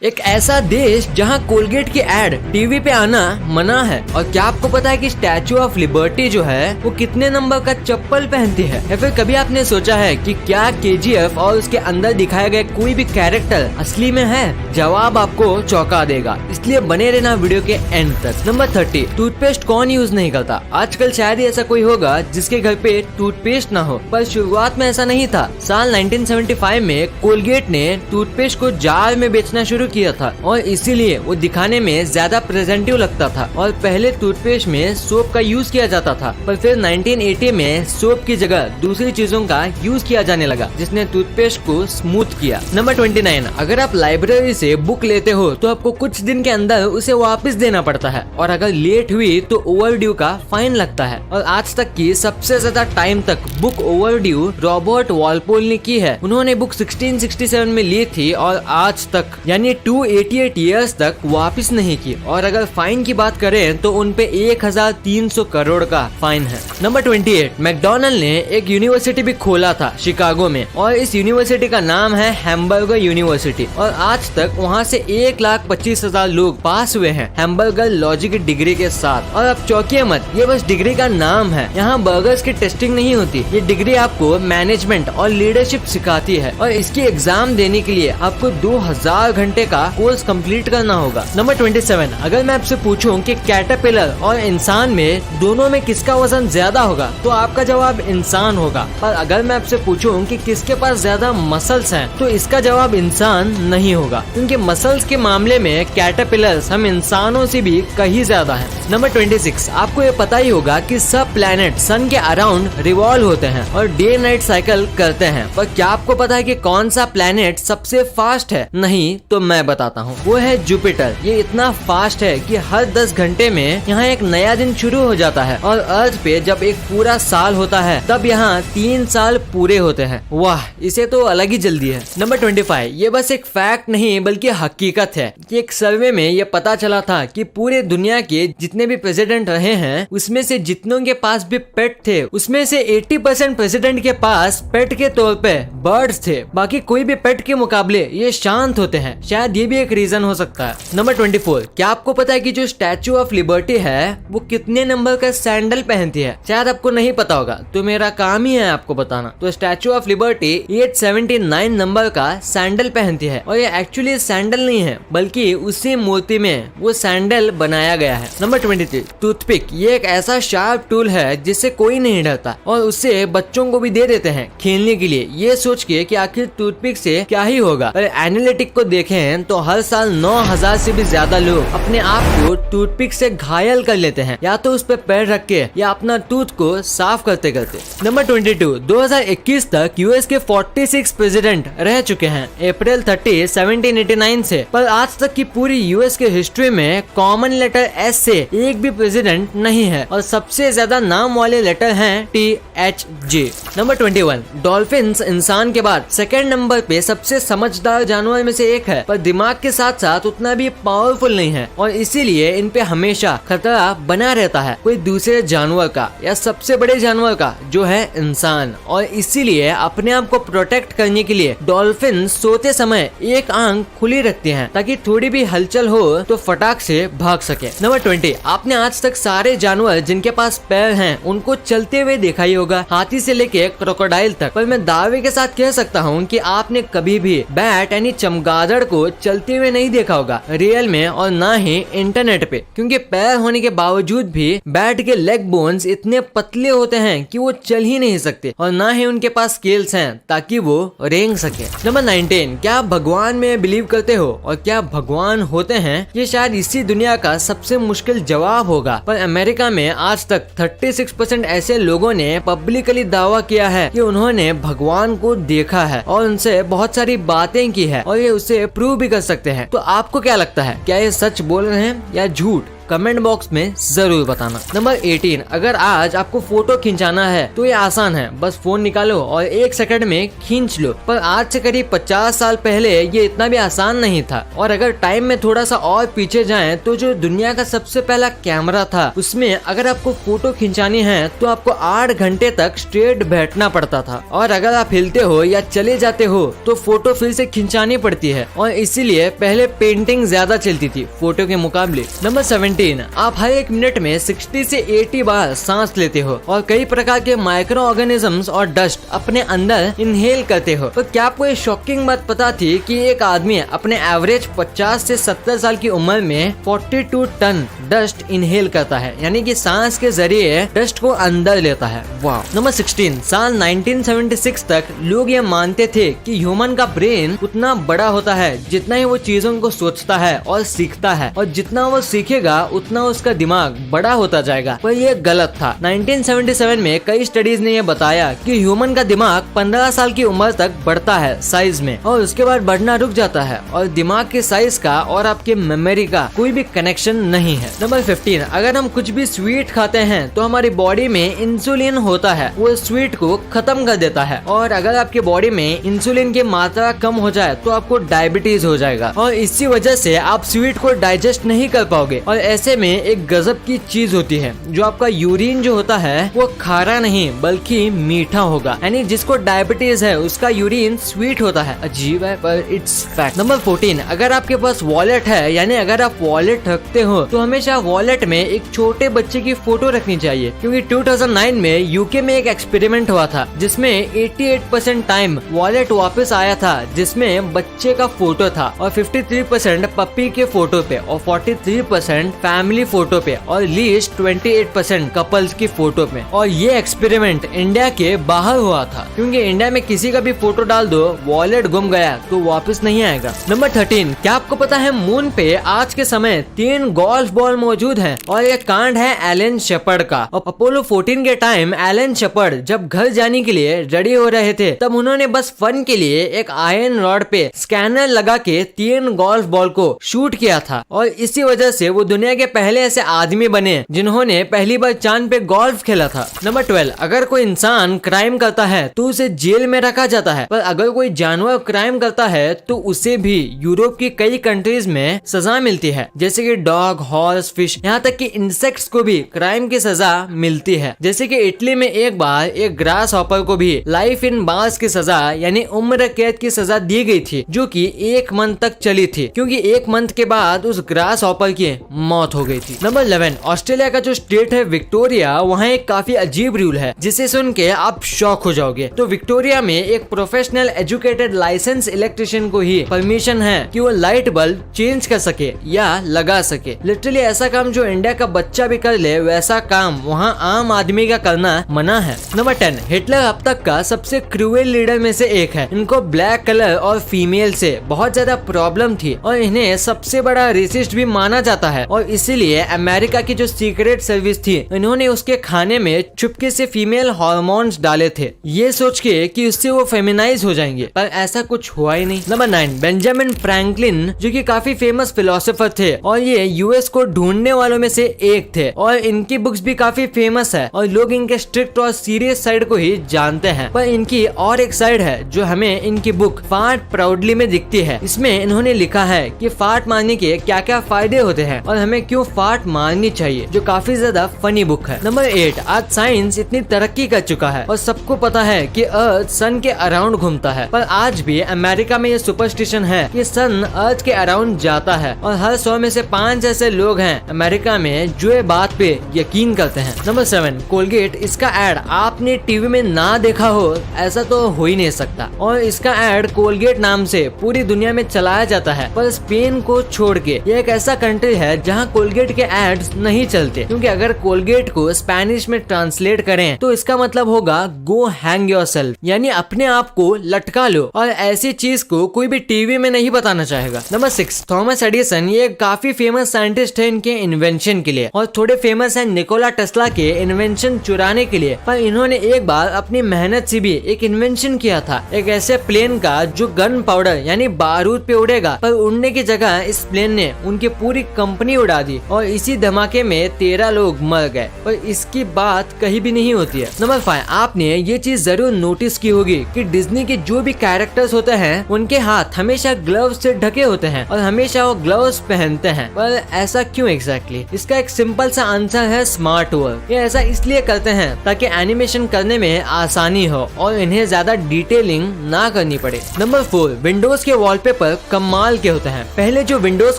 एक ऐसा देश जहां कोलगेट की एड टीवी पे आना मना है। और क्या आपको पता है कि स्टैचू ऑफ लिबर्टी जो है वो कितने नंबर का चप्पल पहनती है? या फिर कभी आपने सोचा है कि क्या KGF और उसके अंदर दिखाए गए कोई भी कैरेक्टर असली में है? जवाब आपको चौंका देगा, इसलिए बने रहना वीडियो के एंड तक। नंबर 30, टूथपेस्ट कौन यूज नहीं करता? आजकल शायद ही ऐसा कोई होगा जिसके घर पे टूथपेस्ट ना हो, पर शुरुआत में ऐसा नहीं था। साल 1975 में कोलगेट ने टूथपेस्ट को जार में बेचना शुरू किया था और इसीलिए वो दिखाने में ज्यादा प्रेजेंटिव लगता था। और पहले टूथपेस्ट में सोप का यूज किया जाता था, पर फिर 1980 में सोप की जगह दूसरी चीजों का यूज किया जाने लगा, जिसने टूथपेस्ट को स्मूथ किया। नंबर 29, अगर आप लाइब्रेरी से बुक लेते हो तो आपको कुछ दिन के अंदर उसे वापस देना पड़ता है, और अगर लेट हुई तो ओवरड्यू का फाइन लगता है। और आज तक की सबसे ज्यादा टाइम तक बुक ओवरड्यू रॉबर्ट वॉलपोल ने की है। उन्होंने बुक 1667 में ली थी और आज तक यानी 288 ईयर्स तक वापस नहीं की। और अगर फाइन की बात करें तो उन पे 1300 करोड़ का फाइन है। नंबर 28, मैकडोनल्ड ने एक यूनिवर्सिटी भी खोला था शिकागो में, और इस यूनिवर्सिटी का नाम है हैम्बर्गर यूनिवर्सिटी। और आज तक वहाँ से 1,25,000 लोग पास हुए हैं हैम्बर्गर लॉजिक की डिग्री के साथ। और अब चौंकिए मत, ये बस डिग्री का नाम है। यहाँ बर्गर्स की टेस्टिंग नहीं होती, ये डिग्री आपको मैनेजमेंट और लीडरशिप सिखाती है। और इसकी एग्जाम देने के लिए आपको 2000 घंटे का कोर्स कंप्लीट करना होगा। नंबर 27, अगर मैं आपसे पूछूं कि कैटरपिलर और इंसान में दोनों में किसका वजन ज्यादा होगा तो आपका जवाब इंसान होगा। पर अगर मैं आपसे पूछूं कि किसके पास ज्यादा मसल्स हैं तो इसका जवाब इंसान नहीं होगा, क्योंकि मसल्स के मामले में कैटरपिलर्स हम इंसानों से भी कहीं ज्यादा हैं। नंबर 26, आपको ये पता ही होगा कि सब प्लैनेट सन के अराउंड रिवॉल्व होते हैं और डे नाइट साइकिल करते हैं। पर क्या आपको पता है कि कौन सा प्लैनेट सबसे फास्ट है? नहीं तो मैं बताता हूँ, वो है जुपिटर। ये इतना फास्ट है कि हर 10 घंटे में यहाँ एक नया दिन शुरू हो जाता है, और अर्थ पे जब एक पूरा साल होता है तब यहाँ 3 साल पूरे होते हैं। वाह, इसे तो अलग ही जल्दी है। नंबर 25, ये बस एक फैक्ट नहीं बल्कि हकीकत है कि एक सर्वे में ये पता चला था कि पूरे दुनिया के जितने भी प्रेसिडेंट रहे हैं उसमें से जितनों के पास भी पेट थे उसमें से 80% प्रेसिडेंट के पास पेट के तौर पे बर्ड्स थे। बाकी कोई भी पेट के मुकाबले ये शांत होते हैं, शायद ये भी एक रीजन हो सकता है। नंबर 24, क्या आपको पता है कि जो स्टैचू ऑफ लिबर्टी है वो कितने नंबर का सैंडल पहनती है? शायद आपको नहीं पता होगा, तो मेरा काम ही है आपको बताना। तो स्टैचू ऑफ लिबर्टी 879 नंबर का सैंडल पहनती है, और ये एक्चुअली सैंडल नहीं है बल्कि उसी मूर्ति में वो सैंडल बनाया गया है। Number 23, toothpick. ये एक ऐसा शार्प टूल है जिससे कोई नहीं डरता, और उससे बच्चों को भी दे देते हैं खेलने के लिए, ये सोच के कि आखिर टूथपिक से क्या ही होगा। पर एनालिटिक को देखें तो हर साल 9000 से भी ज्यादा लोग अपने आप को टूथपिक से घायल कर लेते हैं, या तो उस पर पैर रख के या अपना टूथ को साफ करते करते। नंबर 22, 2021 तक यूएस के 46 प्रेसिडेंट रह चुके हैं, अप्रैल 30, 1789 से। पर आज तक की पूरी यूएस के हिस्ट्री में कॉमन लेटर S से एक भी प्रेसिडेंट नहीं है, और सबसे ज्यादा नाम वाले लेटर हैं THJ। नंबर 21, डॉल्फिन्स इंसान के बाद सेकंड नंबर पे सबसे समझदार जानवर में से एक है, पर दिमाग के साथ साथ उतना भी पावरफुल नहीं है, और इसीलिए इन पे हमेशा खतरा बना रहता है कोई दूसरे जानवर का या सबसे बड़े जानवर का जो है इंसान। और इसीलिए अपने आप को प्रोटेक्ट करने के लिए डॉल्फिन सोते समय एक आंख खुली रखती हैं ताकि थोड़ी भी हलचल हो तो फटाक से भाग सके। नंबर 20, आपने आज तक सारे जानवर जिनके पास पैर हैं उनको चलते हुए देखा ही होगा, हाथी से लेके क्रोकोडाइल तक। पर मैं दावे के साथ कह सकता हूँ कि आपने कभी भी बैट यानी चमगादड़ को चलते हुए नहीं देखा होगा रियल में, और ना ही इंटरनेट पे, क्योंकि पैर होने के बावजूद भी बैट के लेग बोन्स इतने पतले होते हैं कि वो चल ही नहीं सकते, और ना ही उनके पास स्केल्स हैं ताकि वो रेंग सके। नंबर 19, क्या आप भगवान में बिलीव करते हो और क्या भगवान होते हैं? ये शायद इसी दुनिया का सबसे मुश्किल जवाब होगा, पर अमेरिका में आज तक 36% ऐसे लोगों ने पब्लिकली दावा किया है कि उन्होंने भगवान को देखा है और उनसे बहुत सारी बातें की है, और ये उसे प्रूव भी कर सकते हैं। तो आपको क्या लगता है, क्या ये सच बोल रहे हैं या झूठ? कमेंट बॉक्स में जरूर बताना। नंबर 18, अगर आज आपको फोटो खिंचाना है तो ये आसान है, बस फोन निकालो और 1 सेकंड में खींच लो। पर आज से करीब 50 साल पहले ये इतना भी आसान नहीं था। और अगर टाइम में थोड़ा सा और पीछे जाएं तो जो दुनिया का सबसे पहला कैमरा था उसमें अगर आपको फोटो खिंचानी है तो आपको 8 घंटे तक स्ट्रेट बैठना पड़ता था, और अगर आप हिलते हो या चले जाते हो तो फोटो फिर से खिंचानी पड़ती है, और इसीलिए पहले पेंटिंग ज्यादा चलती थी फोटो के मुकाबले। नंबर 17, आप हर 1 मिनट में 60 से 80 बार सांस लेते हो और कई प्रकार के माइक्रो ऑर्गेनिजम्स और डस्ट अपने अंदर इनहेल करते हो। तो क्या आपको ये शॉकिंग बात पता थी कि एक आदमी अपने एवरेज 50 से 70 साल की उम्र में 42 टन डस्ट इनहेल करता है, यानी कि सांस के जरिए डस्ट को अंदर लेता है। वाह। नंबर 16, साल 1976 तक लोग ये मानते थे कि ह्यूमन का ब्रेन उतना बड़ा होता है जितना ही वो चीजों को सोचता है और सीखता है, और जितना वो सीखेगा उतना उसका दिमाग बड़ा होता जाएगा। पर ये गलत था। 1977 में कई स्टडीज ने ये बताया कि ह्यूमन का दिमाग 15 साल की उम्र तक बढ़ता है साइज में, और उसके बाद बढ़ना रुक जाता है, और दिमाग के साइज का और आपके मेमोरी का कोई भी कनेक्शन नहीं है। नंबर 15, अगर हम कुछ भी स्वीट खाते हैं तो हमारी बॉडी में इंसुलिन होता है, वो स्वीट को खत्म कर देता है, और अगर आपके बॉडी में इंसुलिन की मात्रा कम हो जाए तो आपको डायबिटीज हो जाएगा, और इसी वजह से आप स्वीट को डाइजेस्ट नहीं कर पाओगे। और ऐसे में एक गजब की चीज होती है, जो आपका यूरिन जो होता है वो खारा नहीं बल्कि मीठा होगा, यानी जिसको डायबिटीज है उसका यूरिन स्वीट होता है। अजीब है पर इट्स फैक्ट। नंबर 14, अगर आपके पास वॉलेट है, यानी अगर आप वॉलेट रखते हो तो हमेशा वॉलेट में एक छोटे बच्चे की फोटो रखनी चाहिए, क्योंकि 2009 में यूके में एक एक्सपेरिमेंट हुआ था जिसमें 88% टाइम वॉलेट वापस आया था जिसमें बच्चे का फोटो था, और 53% पप्पी के फोटो पे, और 43% फैमिली फोटो पे, और लीस्ट 28% कपल्स की फोटो पे। और ये एक्सपेरिमेंट इंडिया के बाहर हुआ था, क्योंकि इंडिया में किसी का भी फोटो डाल दो वॉलेट गुम गया तो वापस नहीं आएगा। नंबर 13, क्या आपको पता है मून पे आज के समय 3 गोल्फ बॉल मौजूद है, और ये कांड है एलन शेपर्ड का। और अपोलो 14 के टाइम एलन शेपर्ड जब घर जाने के लिए रेडी हो रहे थे तब उन्होंने बस फन के लिए एक आयरन रॉड पे स्कैनर लगा के 3 गोल्फ बॉल को शूट किया था, और इसी वजह से वो दुनिया के पहले ऐसे आदमी बने जिन्होंने पहली बार चांद पे गोल्फ खेला था। नंबर 12, अगर कोई इंसान क्राइम करता है तो उसे जेल में रखा जाता है, पर अगर कोई जानवर क्राइम करता है तो उसे भी यूरोप की कई कंट्रीज में सजा मिलती है, जैसे कि डॉग, हॉर्स, फिश, यहाँ तक कि इंसेक्ट्स को भी क्राइम की सजा मिलती है। जैसे कि इटली में एक बार एक ग्रास हॉपर को भी लाइफ इन बार्स की सजा यानी उम्र कैद की सजा दी गई थी, जो कि 1 मंथ तक चली थी, क्योंकि 1 मंथ के बाद उस ग्रास हॉपर की मौत हो गई थी। नंबर 11, ऑस्ट्रेलिया का जो स्टेट है विक्टोरिया, वहाँ एक काफी अजीब रूल है जिसे सुन के आप शॉक हो जाओगे। तो विक्टोरिया में एक प्रोफेशनल एजुकेटेड लाइसेंस इलेक्ट्रिशियन को ही परमिशन है कि वो लाइट बल्ब चेंज कर सके या लगा सके। लिटरली ऐसा काम जो इंडिया का बच्चा भी कर ले वैसा काम वहाँ आम आदमी का करना मना है। नंबर 10, हिटलर अब तक का सबसे क्रूएल लीडर में से एक है। इनको ब्लैक कलर और फीमेल से बहुत ज्यादा प्रॉब्लम थी, और इन्हें सबसे बड़ा रेसिस्ट भी माना जाता है, और इसीलिए अमेरिका की जो सीक्रेट सर्विस थी इन्होंने उसके खाने में चुपके से फीमेल हार्मोन्स डाले थे, ये सोच के कि उससे वो फेमिनाइज हो जाएंगे, पर ऐसा कुछ हुआ ही नहीं। नंबर 9, बेंजामिन फ्रैंकलिन जो कि काफी फेमस फिलोसोफर थे, और ये यूएस को ढूंढने वालों में से एक थे, और इनकी बुक्स भी काफी फेमस है, और लोग इनके स्ट्रिक्ट और सीरियस साइड को ही जानते हैं। पर इनकी और एक साइड है जो हमें इनकी बुक फार्ट प्राउडली में दिखती है। इसमें इन्होंने लिखा है कि फार्ट मारने के क्या क्या फायदे होते हैं और हमें क्यों फार्ट मारनी चाहिए, जो काफी ज्यादा फनी बुक है। नंबर 8, आज साइंस इतनी तरक्की कर चुका है और सबको पता है कि अर्थ सन के अराउंड घूमता है, पर आज भी अमेरिका में ये सुपरस्टिशन है कि सन अर्थ के अराउंड जाता है, और हर 100 में से 5 ऐसे लोग हैं अमेरिका में जो ये बात पे यकीन करते हैं। नंबर 7, कोलगेट, इसका एड आपने टीवी में ना देखा हो ऐसा तो हो ही नहीं सकता, और इसका एड कोलगेट नाम से पूरी दुनिया में चलाया जाता है, पर स्पेन को छोड़ के ये एक ऐसा कंट्री है जहाँ कोलगेट के एड्स नहीं चलते, क्योंकि अगर कोलगेट को स्पेनिश में ट्रांसलेट करें तो इसका मतलब होगा गो हैंग योरसेल्फ, यानी अपने आप को लटका लो, और ऐसी चीज को कोई भी टीवी में नहीं बताना चाहेगा। नंबर 6, थॉमस एडिसन, ये काफी फेमस साइंटिस्ट है इनके इन्वेंशन के लिए, और थोड़े फेमस है निकोला टेस्ला के इन्वेंशन चुराने के लिए, पर इन्होंने एक बार अपनी मेहनत से भी एक इन्वेंशन किया था, एक ऐसे प्लेन का जो गन पाउडर यानी बारूद पे उड़ेगा, पर उड़ने की जगह इस प्लेन ने उनकी पूरी कंपनी उड़ा गिरा दी और इसी धमाके में 13 लोग मर गए और इसकी बात कहीं भी नहीं होती है। नंबर 5, आपने ये चीज जरूर नोटिस की होगी कि डिज्नी के जो भी कैरेक्टर्स होते हैं उनके हाथ हमेशा ग्लव्स से ढके होते हैं और हमेशा वो ग्लव्स पहनते हैं। पर ऐसा क्यों एग्जैक्टली? इसका एक सिंपल सा आंसर है स्मार्ट वर्क। ये ऐसा इसलिए करते हैं ताकि एनिमेशन करने में आसानी हो और इन्हें ज्यादा डिटेलिंग ना करनी पड़े। नंबर 4, विंडोज के वॉलपेपर कमाल के होते हैं। पहले जो विंडोज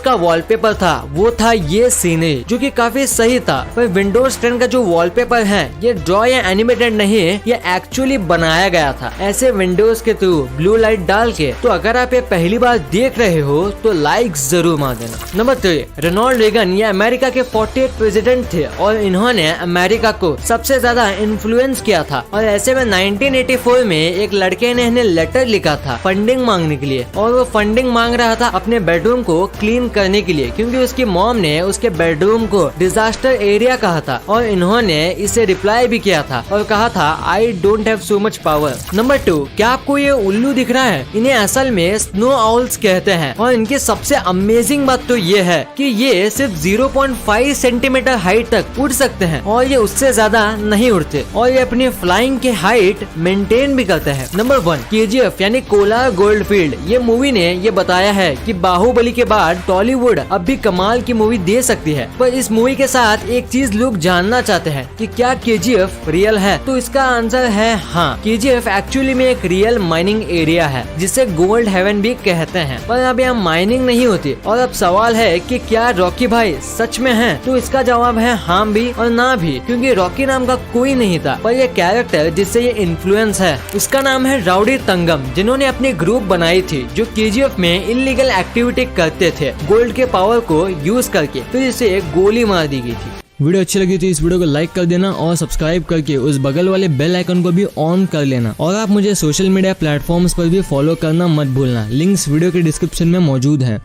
का वॉलपेपर था वो था ये सीनरी, जो कि काफी सही था। पर विंडोज 10 का जो वॉलपेपर है ये ड्रॉ या एनिमेटेड नहीं है, ये एक्चुअली बनाया गया था ऐसे विंडोज के थ्रू ब्लू लाइट डाल के। तो अगर आप ये पहली बार देख रहे हो तो लाइक जरूर मार देना। नंबर 3, रोनाल्ड रेगन ये अमेरिका के 48 प्रेसिडेंट थे और इन्होंने अमेरिका को सबसे ज्यादा इन्फ्लुएंस किया था। और ऐसे में 1984 में एक लड़के ने इन्हें लेटर लिखा था फंडिंग मांगने के लिए, और वो फंडिंग मांग रहा था अपने बेडरूम को क्लीन करने के लिए, क्योंकि उसकी मॉम ने उसके बेडरूम को डिजास्टर एरिया कहा था। और इन्होंने इसे रिप्लाई भी किया था और कहा था I don't have so much power. Number 2, क्या आपको ये उल्लू दिख रहा है? इन्हें असल में स्नो आउल्स कहते हैं और इनकी सबसे अमेजिंग बात तो ये है कि ये सिर्फ 0.5 सेंटीमीटर हाइट तक उड़ सकते हैं और ये उससे ज्यादा नहीं उड़ते और ये अपनी फ्लाइंग के हाइट मेंटेन भी करते हैं। नंबर 1, KGF यानी कोलार गोल्डफील्ड। ये मूवी ने ये बताया है कि बाहुबली के बाद टॉलीवुड अब भी कमाल की मूवी दे सकती है। पर इस मूवी के साथ एक चीज लोग जानना चाहते हैं कि क्या KGF रियल है? तो इसका आंसर है हाँ, KGF एक्चुअली में एक रियल माइनिंग एरिया है जिसे गोल्ड हेवन भी कहते हैं। पर अब यहाँ माइनिंग नहीं होती। और अब सवाल है कि क्या रॉकी भाई सच में है? तो इसका जवाब है हाँ भी और ना भी, क्योंकि रॉकी नाम का कोई नहीं था। पर ये कैरेक्टर जिससे ये इन्फ्लुएंस है उसका नाम है राउडी तंगम, जिन्होंने अपनी ग्रुप बनाई थी जो KGF में इलीगल एक्टिविटी करते थे गोल्ड के पावर को यूज करके। फिर इसे गोली मार दी गई थी। वीडियो अच्छी लगी तो इस वीडियो को लाइक कर देना और सब्सक्राइब करके उस बगल वाले बेल आइकन को भी ऑन कर लेना। और आप मुझे सोशल मीडिया प्लेटफॉर्म्स पर भी फॉलो करना मत भूलना। लिंक्स वीडियो के डिस्क्रिप्शन में मौजूद हैं।